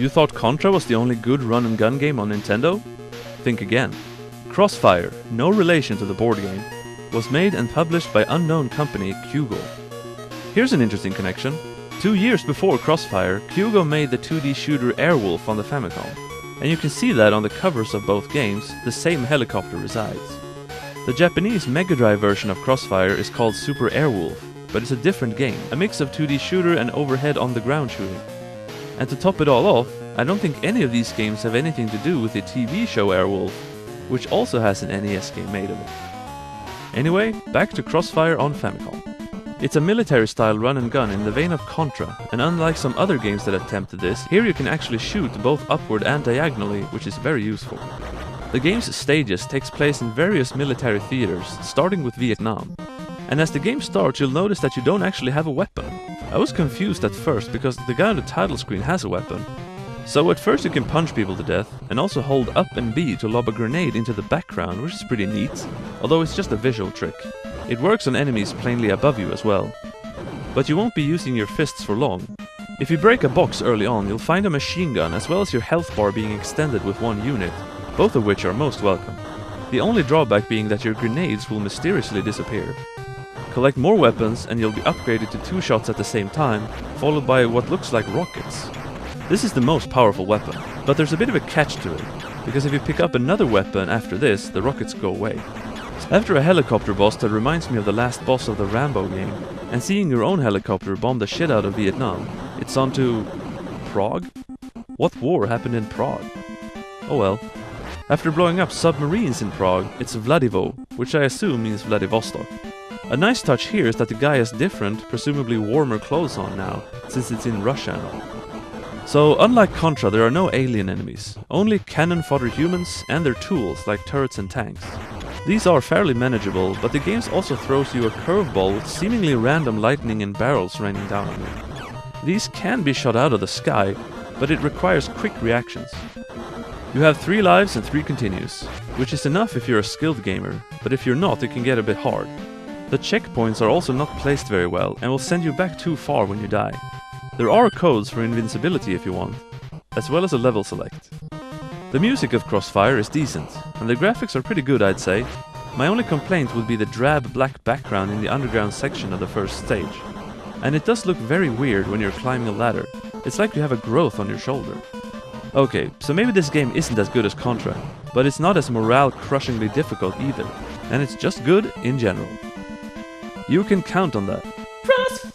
You thought Contra was the only good run-and-gun game on Nintendo? Think again. CrossFire, no relation to the board game, was made and published by unknown company Kyugo. Here's an interesting connection. 2 years before CrossFire, Kyugo made the 2D shooter Airwolf on the Famicom. And you can see that on the covers of both games, the same helicopter resides. The Japanese Mega Drive version of CrossFire is called Super Airwolf, but it's a different game, a mix of 2D shooter and overhead on-the-ground shooting. And to top it all off, I don't think any of these games have anything to do with the TV show Airwolf, which also has an NES game made of it. Anyway, back to CrossFire on Famicom. It's a military-style run-and-gun in the vein of Contra, and unlike some other games that attempted this, here you can actually shoot both upward and diagonally, which is very useful. The game's stages takes place in various military theaters, starting with Vietnam. And as the game starts, you'll notice that you don't actually have a weapon. I was confused at first because the guy on the title screen has a weapon. So at first you can punch people to death, and also hold up and B to lob a grenade into the background, which is pretty neat, although it's just a visual trick. It works on enemies plainly above you as well. But you won't be using your fists for long. If you break a box early on, you'll find a machine gun as well as your health bar being extended with one unit, both of which are most welcome. The only drawback being that your grenades will mysteriously disappear. Collect more weapons and you'll be upgraded to 2 shots at the same time, followed by what looks like rockets. This is the most powerful weapon, but there's a bit of a catch to it, because if you pick up another weapon after this, the rockets go away. After a helicopter boss that reminds me of the last boss of the Rambo game, and seeing your own helicopter bomb the shit out of Vietnam, it's on to... Prague? What war happened in Prague? Oh well. After blowing up submarines in Prague, it's Vladivo, which I assume means Vladivostok. A nice touch here is that the guy has different, presumably warmer clothes on now, since it's in Russia and all. So, unlike Contra, there are no alien enemies, only cannon fodder humans and their tools like turrets and tanks. These are fairly manageable, but the game also throws you a curveball with seemingly random lightning and barrels raining down on you. These can be shot out of the sky, but it requires quick reactions. You have 3 lives and 3 continues, which is enough if you're a skilled gamer, but if you're not, it can get a bit hard. The checkpoints are also not placed very well and will send you back too far when you die. There are codes for invincibility if you want, as well as a level select. The music of CrossFire is decent, and the graphics are pretty good, I'd say. My only complaint would be the drab black background in the underground section of the first stage. And it does look very weird when you're climbing a ladder. It's like you have a growth on your shoulder. Okay, so maybe this game isn't as good as Contra, but it's not as morale-crushingly difficult either, and it's just good in general. You can count on that. CrossFire!